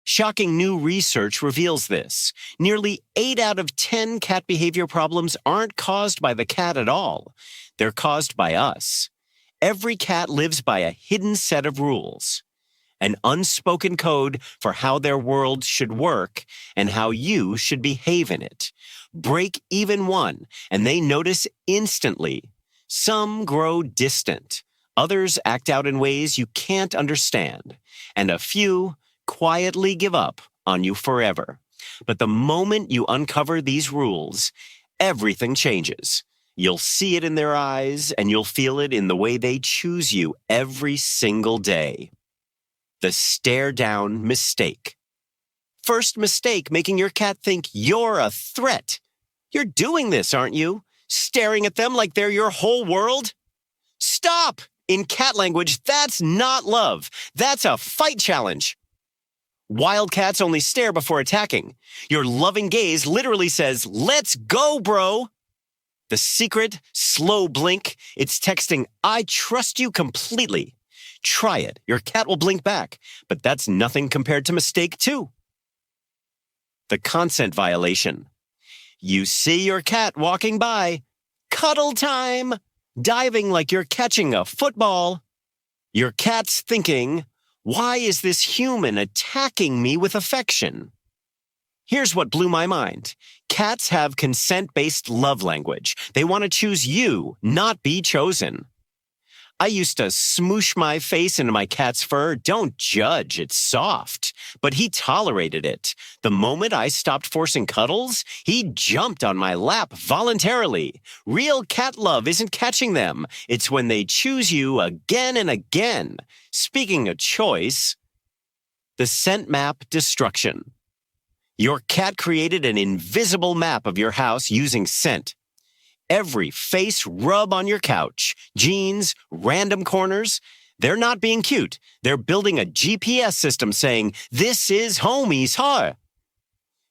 Shocking new research reveals this. Nearly 8 out of 10 cat behavior problems aren't caused by the cat at all. They're caused by us. Every cat lives by a hidden set of rules, an unspoken code for how their world should work and how you should behave in it. Break even one, and they notice instantly. Some grow distant. Others act out in ways you can't understand. And a few quietly give up on you forever. But the moment you uncover these rules, everything changes. You'll see it in their eyes, and you'll feel it in the way they choose you every single day. The stare-down mistake. First mistake, making your cat think you're a threat. You're doing this, aren't you? Staring at them like they're your whole world? Stop! In cat language, that's not love. That's a fight challenge. Wild cats only stare before attacking. Your loving gaze literally says, "Let's go, bro." The secret, slow blink, it's texting, "I trust you completely." Try it. Your cat will blink back, but that's nothing compared to mistake 2. The consent violation. You see your cat walking by. Cuddle time. Diving like you're catching a football. Your cat's thinking, "Why is this human attacking me with affection?" Here's what blew my mind. Cats have consent-based love language. They want to choose you, not be chosen. I used to smoosh my face into my cat's fur. Don't judge, it's soft. But he tolerated it. The moment I stopped forcing cuddles, he jumped on my lap voluntarily. Real cat love isn't catching them. It's when they choose you again and again. Speaking of choice, the scent map destruction. Your cat created an invisible map of your house using scent. Every face rub on your couch, jeans, random corners, they're not being cute. They're building a GPS system saying, "This is homie's heart."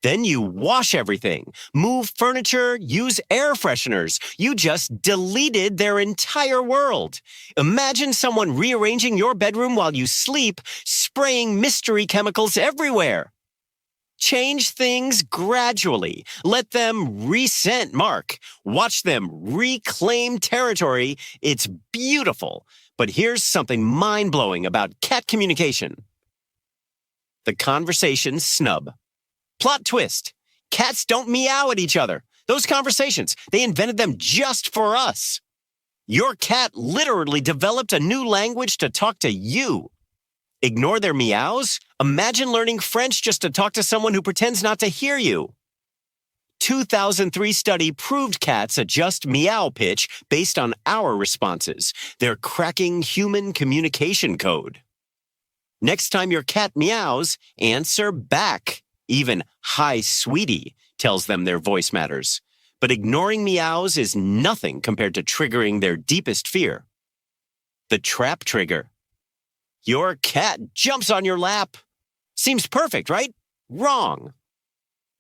Then you wash everything, move furniture, use air fresheners. You just deleted their entire world. Imagine someone rearranging your bedroom while you sleep, spraying mystery chemicals everywhere. Change things gradually. Let them resent mark. Watch them reclaim territory. It's beautiful. But here's something mind-blowing about cat communication. The conversation snub. Plot twist. Cats don't meow at each other. Those conversations, they invented them just for us. Your cat literally developed a new language to talk to you. Ignore their meows? Imagine learning French just to talk to someone who pretends not to hear you. 2003 study proved cats adjust meow pitch based on our responses. They're cracking human communication code. Next time your cat meows, answer back. Even "Hi, sweetie" tells them their voice matters. But ignoring meows is nothing compared to triggering their deepest fear. The trap trigger. Your cat jumps on your lap. Seems perfect, right? Wrong.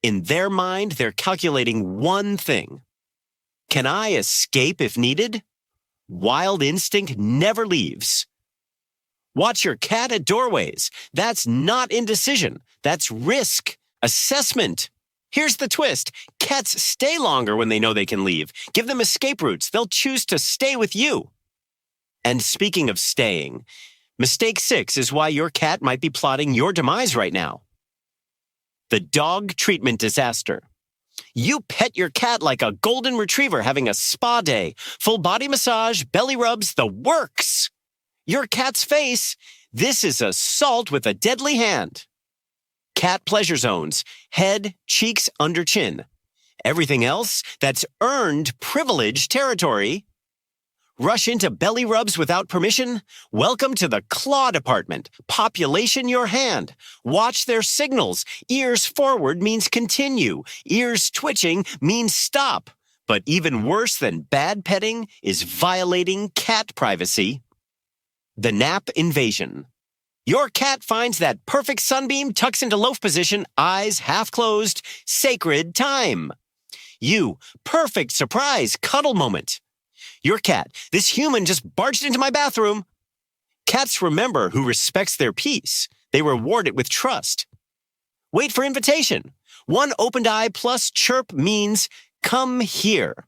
In their mind, they're calculating one thing. Can I escape if needed? Wild instinct never leaves. Watch your cat at doorways. That's not indecision. That's risk. Assessment. Here's the twist. Cats stay longer when they know they can leave. Give them escape routes. They'll choose to stay with you. And speaking of staying, mistake 6 is why your cat might be plotting your demise right now. The dog treatment disaster. You pet your cat like a golden retriever having a spa day. Full body massage, belly rubs, the works. Your cat's face. This is assault with a deadly hand. Cat pleasure zones. Head, cheeks, under chin. Everything else, that's earned privilege territory. Rush into belly rubs without permission? Welcome to the claw department. Population your hand. Watch their signals. Ears forward means continue. Ears twitching means stop. But even worse than bad petting is violating cat privacy. The nap invasion. Your cat finds that perfect sunbeam, tucks into loaf position, eyes half closed, sacred time. You, perfect surprise, cuddle moment. Your cat, this human just barged into my bathroom. Cats remember who respects their peace. They reward it with trust. Wait for invitation. One opened eye plus chirp means come here.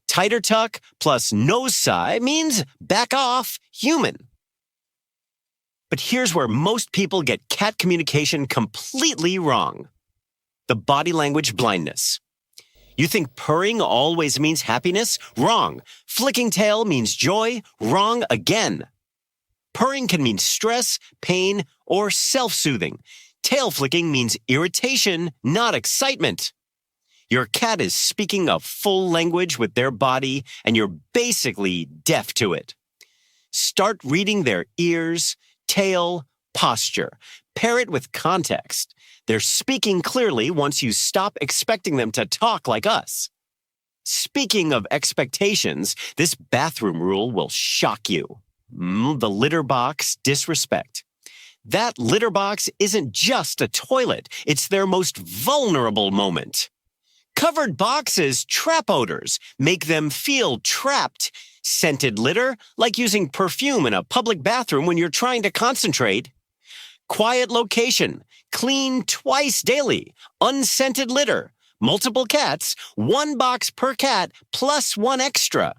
Tighter tuck plus nose sigh means back off, human. But here's where most people get cat communication completely wrong. The body language blindness. You think purring always means happiness? Wrong. Flicking tail means joy? Wrong again. Purring can mean stress, pain, or self-soothing. Tail flicking means irritation, not excitement. Your cat is speaking a full language with their body, and you're basically deaf to it. Start reading their ears, tail, posture. Pair it with context. They're speaking clearly once you stop expecting them to talk like us. Speaking of expectations, this bathroom rule will shock you. The litter box disrespect. That litter box isn't just a toilet, it's their most vulnerable moment. Covered boxes trap odors, make them feel trapped. Scented litter, like using perfume in a public bathroom when you're trying to concentrate. Quiet location, clean twice daily. Unscented litter, multiple cats, one box per cat plus one extra.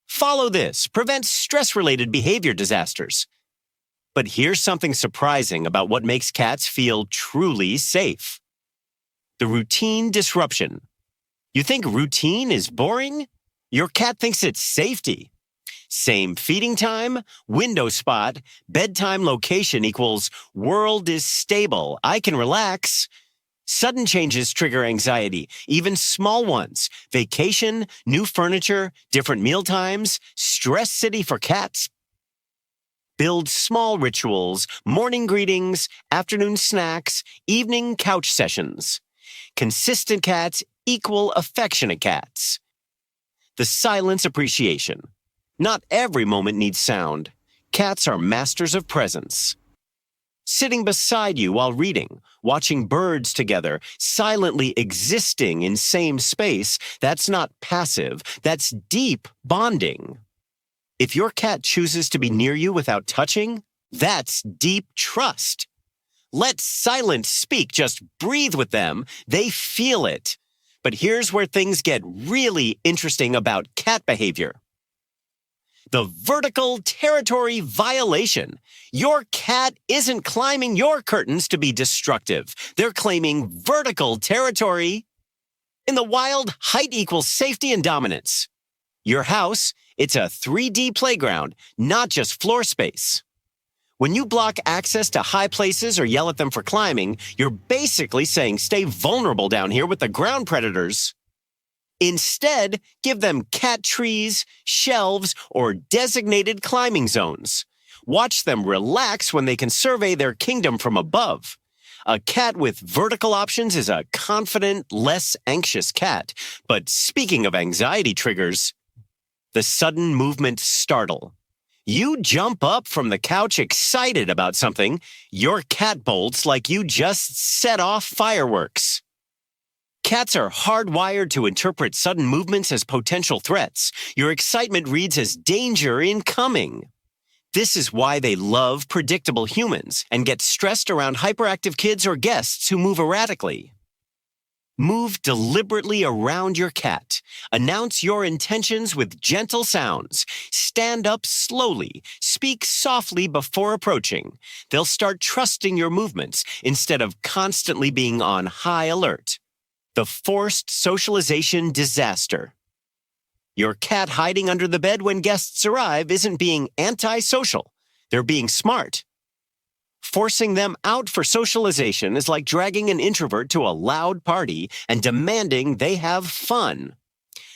Follow this, prevent stress-related behavior disasters. But here's something surprising about what makes cats feel truly safe. The routine disruption. You think routine is boring? Your cat thinks it's safety. Same feeding time, window spot, bedtime location equals world is stable, I can relax. Sudden changes trigger anxiety, even small ones. Vacation, new furniture, different meal times, stress city for cats. Build small rituals, morning greetings, afternoon snacks, evening couch sessions. Consistent cats equal affectionate cats. The silence appreciation. Not every moment needs sound. Cats are masters of presence. Sitting beside you while reading, watching birds together, silently existing in same space, that's not passive, that's deep bonding. If your cat chooses to be near you without touching, that's deep trust. Let silence speak, just breathe with them, they feel it. But here's where things get really interesting about cat behavior. The vertical territory violation. Your cat isn't climbing your curtains to be destructive. They're claiming vertical territory. In the wild, height equals safety and dominance. Your house, it's a 3D playground, not just floor space. When you block access to high places or yell at them for climbing, you're basically saying stay vulnerable down here with the ground predators. Instead, give them cat trees, shelves, or designated climbing zones. Watch them relax when they can survey their kingdom from above. A cat with vertical options is a confident, less anxious cat. But speaking of anxiety triggers, the sudden movement startle. You jump up from the couch excited about something. Your cat bolts like you just set off fireworks. Cats are hardwired to interpret sudden movements as potential threats. Your excitement reads as danger incoming. This is why they love predictable humans and get stressed around hyperactive kids or guests who move erratically. Move deliberately around your cat. Announce your intentions with gentle sounds. Stand up slowly. Speak softly before approaching. They'll start trusting your movements instead of constantly being on high alert. The forced socialization disaster. Your cat hiding under the bed when guests arrive isn't being antisocial. They're being smart. Forcing them out for socialization is like dragging an introvert to a loud party and demanding they have fun.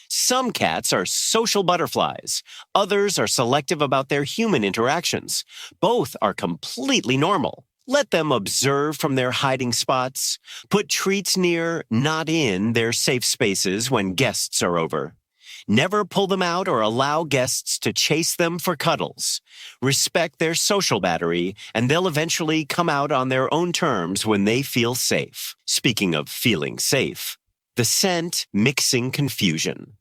Some cats are social butterflies. Others are selective about their human interactions. Both are completely normal. Let them observe from their hiding spots. Put treats near, not in, their safe spaces when guests are over. Never pull them out or allow guests to chase them for cuddles. Respect their social battery, and they'll eventually come out on their own terms when they feel safe. Speaking of feeling safe, the scent mixing confusion.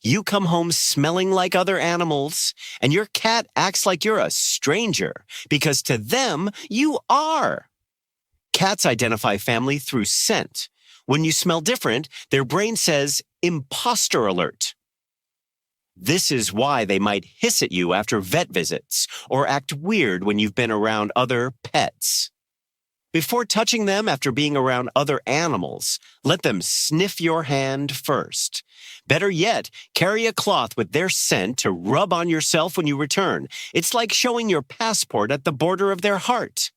You come home smelling like other animals, and your cat acts like you're a stranger, because to them, you are. Cats identify family through scent. When you smell different, their brain says, imposter alert. This is why they might hiss at you after vet visits or act weird when you've been around other pets. Before touching them after being around other animals, let them sniff your hand first. Better yet, carry a cloth with their scent to rub on yourself when you return. It's like showing your passport at the border of their heart.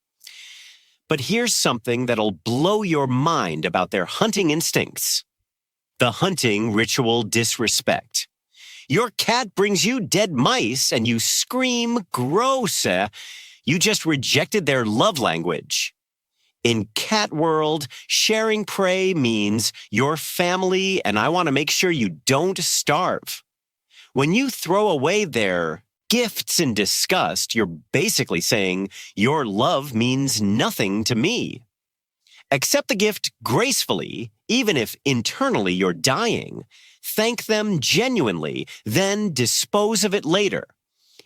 But here's something that'll blow your mind about their hunting instincts. The hunting ritual disrespect. Your cat brings you dead mice and you scream, gross. You just rejected their love language. In cat world, sharing prey means your family and I want to make sure you don't starve. When you throw away their gifts in disgust, you're basically saying your love means nothing to me. Accept the gift gracefully, even if internally you're dying. Thank them genuinely, then dispose of it later.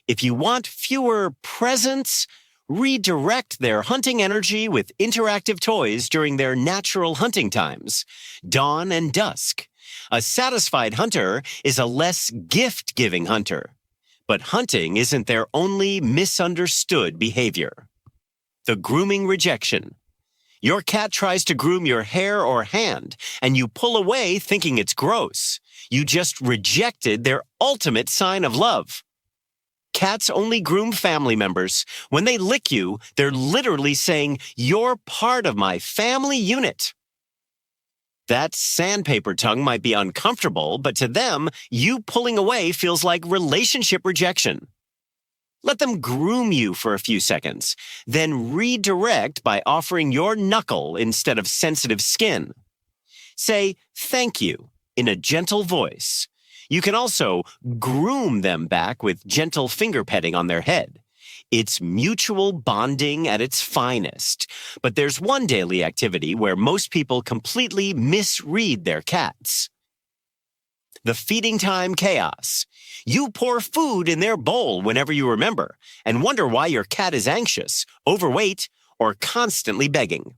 If you want fewer presents, redirect their hunting energy with interactive toys during their natural hunting times, dawn and dusk. A satisfied hunter is a less gift-giving hunter. But hunting isn't their only misunderstood behavior. The grooming rejection. Your cat tries to groom your hair or hand, and you pull away thinking it's gross. You just rejected their ultimate sign of love. Cats only groom family members. When they lick you, they're literally saying, you're part of my family unit. That sandpaper tongue might be uncomfortable, but to them, you pulling away feels like relationship rejection. Let them groom you for a few seconds, then redirect by offering your knuckle instead of sensitive skin. Say, thank you, in a gentle voice. You can also groom them back with gentle finger petting on their head. It's mutual bonding at its finest. But there's one daily activity where most people completely misread their cats. The feeding time chaos. You pour food in their bowl whenever you remember and wonder why your cat is anxious, overweight, or constantly begging.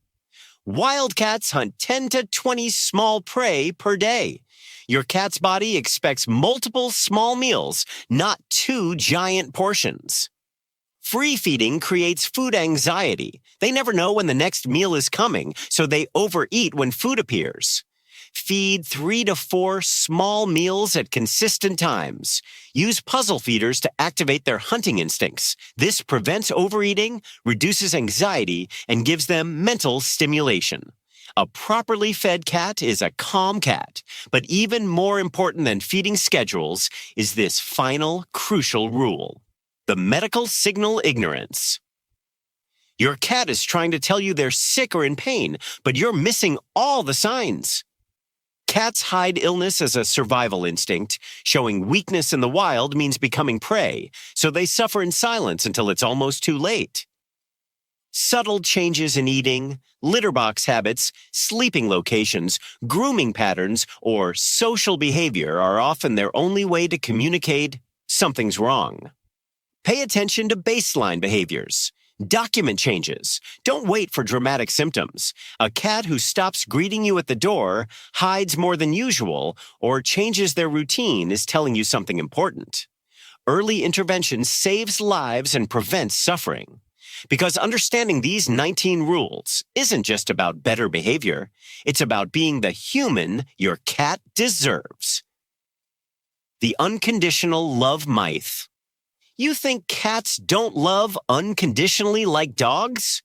Wild cats hunt 10 to 20 small prey per day. Your cat's body expects multiple small meals, not 2 giant portions. Free feeding creates food anxiety. They never know when the next meal is coming, so they overeat when food appears. Feed 3 to 4 small meals at consistent times. Use puzzle feeders to activate their hunting instincts. This prevents overeating, reduces anxiety, and gives them mental stimulation. A properly fed cat is a calm cat, but even more important than feeding schedules is this final, crucial rule. The medical signal ignorance. Your cat is trying to tell you they're sick or in pain, but you're missing all the signs. Cats hide illness as a survival instinct. Showing weakness in the wild means becoming prey, so they suffer in silence until it's almost too late. Subtle changes in eating, litter box habits, sleeping locations, grooming patterns, or social behavior are often their only way to communicate something's wrong. Pay attention to baseline behaviors. Document changes. Don't wait for dramatic symptoms. A cat who stops greeting you at the door, hides more than usual, or changes their routine is telling you something important. Early intervention saves lives and prevents suffering. Because understanding these 19 rules isn't just about better behavior, it's about being the human your cat deserves. The unconditional love myth. You think cats don't love unconditionally like dogs?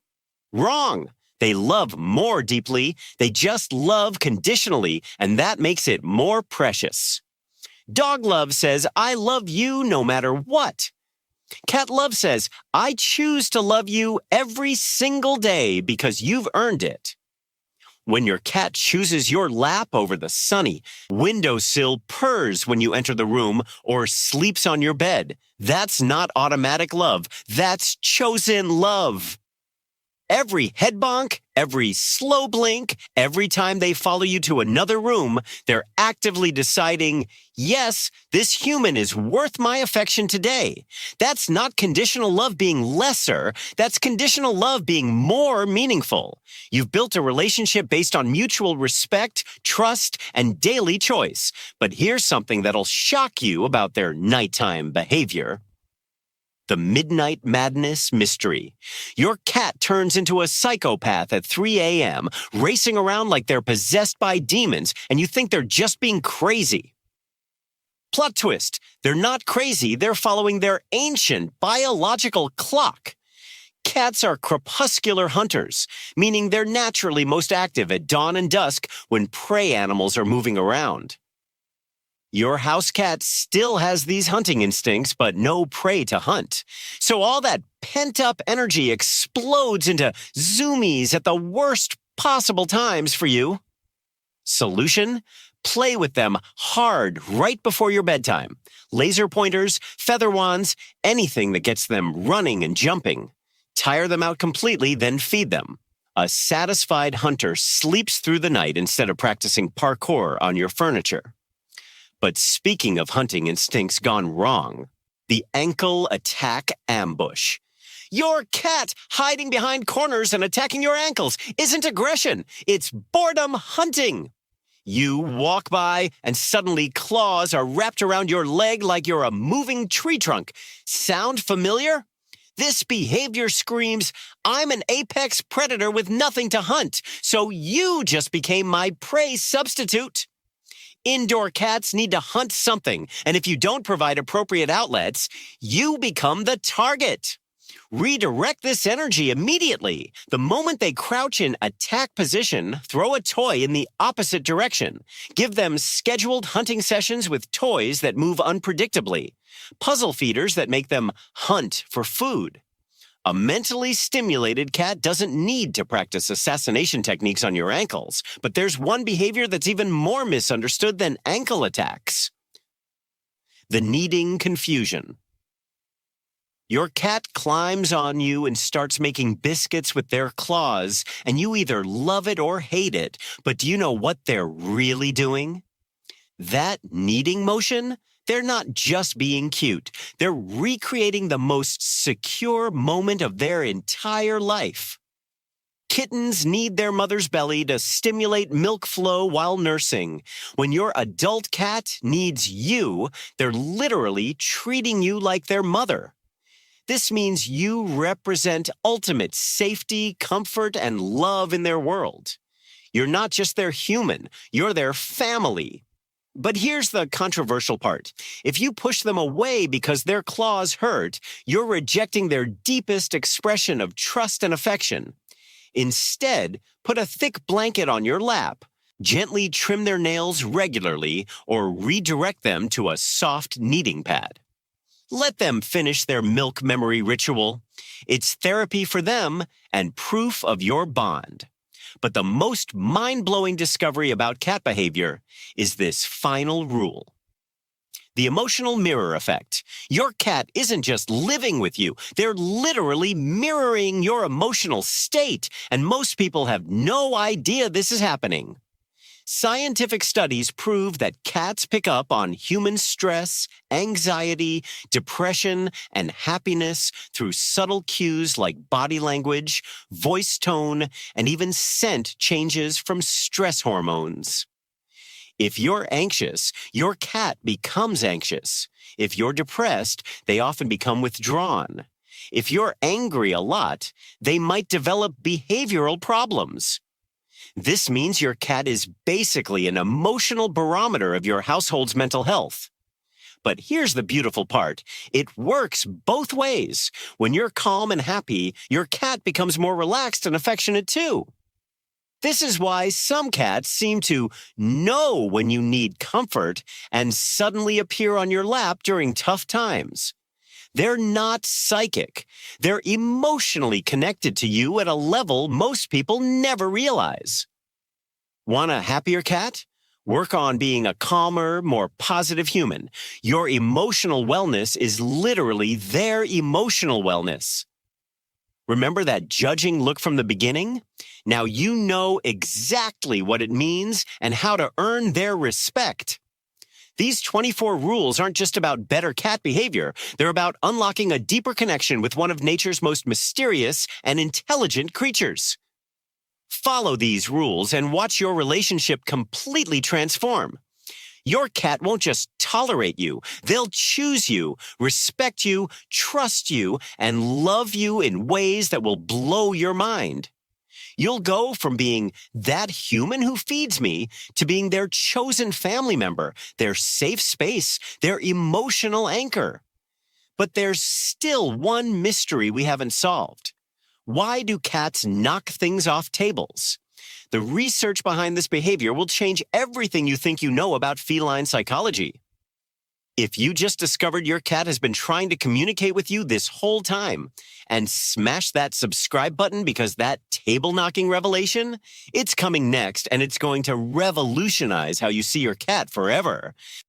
Wrong. They love more deeply. They just love conditionally, and that makes it more precious. Dog love says, I love you no matter what. Cat love says, I choose to love you every single day because you've earned it. When your cat chooses your lap over the sunny, windowsill purrs when you enter the room, or sleeps on your bed, that's not automatic love. That's chosen love. Every head bonk, every slow blink, every time they follow you to another room, they're actively deciding, yes, this human is worth my affection today. That's not conditional love being lesser. That's conditional love being more meaningful. You've built a relationship based on mutual respect, trust, and daily choice. But here's something that'll shock you about their nighttime behavior. The Midnight Madness Mystery. Your cat turns into a psychopath at 3 a.m., racing around like they're possessed by demons, and you think they're just being crazy. Plot twist. They're not crazy. They're following their ancient biological clock. Cats are crepuscular hunters, meaning they're naturally most active at dawn and dusk when prey animals are moving around. Your house cat still has these hunting instincts, but no prey to hunt. So all that pent-up energy explodes into zoomies at the worst possible times for you. Solution? Play with them hard right before your bedtime. Laser pointers, feather wands, anything that gets them running and jumping. Tire them out completely, then feed them. A satisfied hunter sleeps through the night instead of practicing parkour on your furniture. But speaking of hunting instincts gone wrong, the ankle attack ambush. Your cat hiding behind corners and attacking your ankles isn't aggression. It's boredom hunting. You walk by and suddenly claws are wrapped around your leg like you're a moving tree trunk. Sound familiar? This behavior screams, I'm an apex predator with nothing to hunt, so you just became my prey substitute. Indoor cats need to hunt something, and if you don't provide appropriate outlets, you become the target. Redirect this energy immediately. The moment they crouch in attack position, throw a toy in the opposite direction. Give them scheduled hunting sessions with toys that move unpredictably. Puzzle feeders that make them hunt for food. A mentally stimulated cat doesn't need to practice assassination techniques on your ankles, but there's one behavior that's even more misunderstood than ankle attacks. The kneading confusion. Your cat climbs on you and starts making biscuits with their claws, and you either love it or hate it, but do you know what they're really doing? That kneading motion? They're not just being cute. They're recreating the most secure moment of their entire life. Kittens need their mother's belly to stimulate milk flow while nursing. When your adult cat needs you, they're literally treating you like their mother. This means you represent ultimate safety, comfort, and love in their world. You're not just their human, you're their family. But here's the controversial part. If you push them away because their claws hurt, you're rejecting their deepest expression of trust and affection. Instead, put a thick blanket on your lap. Gently trim their nails regularly or redirect them to a soft kneading pad. Let them finish their milk memory ritual. It's therapy for them and proof of your bond. But the most mind-blowing discovery about cat behavior is this final rule. The emotional mirror effect. Your cat isn't just living with you. They're literally mirroring your emotional state, and most people have no idea this is happening. Scientific studies prove that cats pick up on human stress, anxiety, depression, and happiness through subtle cues like body language, voice tone, and even scent changes from stress hormones. If you're anxious, your cat becomes anxious. If you're depressed, they often become withdrawn. If you're angry a lot, they might develop behavioral problems. This means your cat is basically an emotional barometer of your household's mental health. But here's the beautiful part. It works both ways. When you're calm and happy, your cat becomes more relaxed and affectionate too. This is why some cats seem to know when you need comfort and suddenly appear on your lap during tough times. They're not psychic. They're emotionally connected to you at a level most people never realize. Want a happier cat? Work on being a calmer, more positive human. Your emotional wellness is literally their emotional wellness. Remember that judging look from the beginning? Now you know exactly what it means and how to earn their respect. These 24 rules aren't just about better cat behavior. They're about unlocking a deeper connection with one of nature's most mysterious and intelligent creatures. Follow these rules and watch your relationship completely transform. Your cat won't just tolerate you. They'll choose you, respect you, trust you, and love you in ways that will blow your mind. You'll go from being that human who feeds me to being their chosen family member, their safe space, their emotional anchor. But there's still one mystery we haven't solved. Why do cats knock things off tables? The research behind this behavior will change everything you think you know about feline psychology. If you just discovered your cat has been trying to communicate with you this whole time and smash that subscribe button because that table knocking revelation, it's coming next and it's going to revolutionize how you see your cat forever.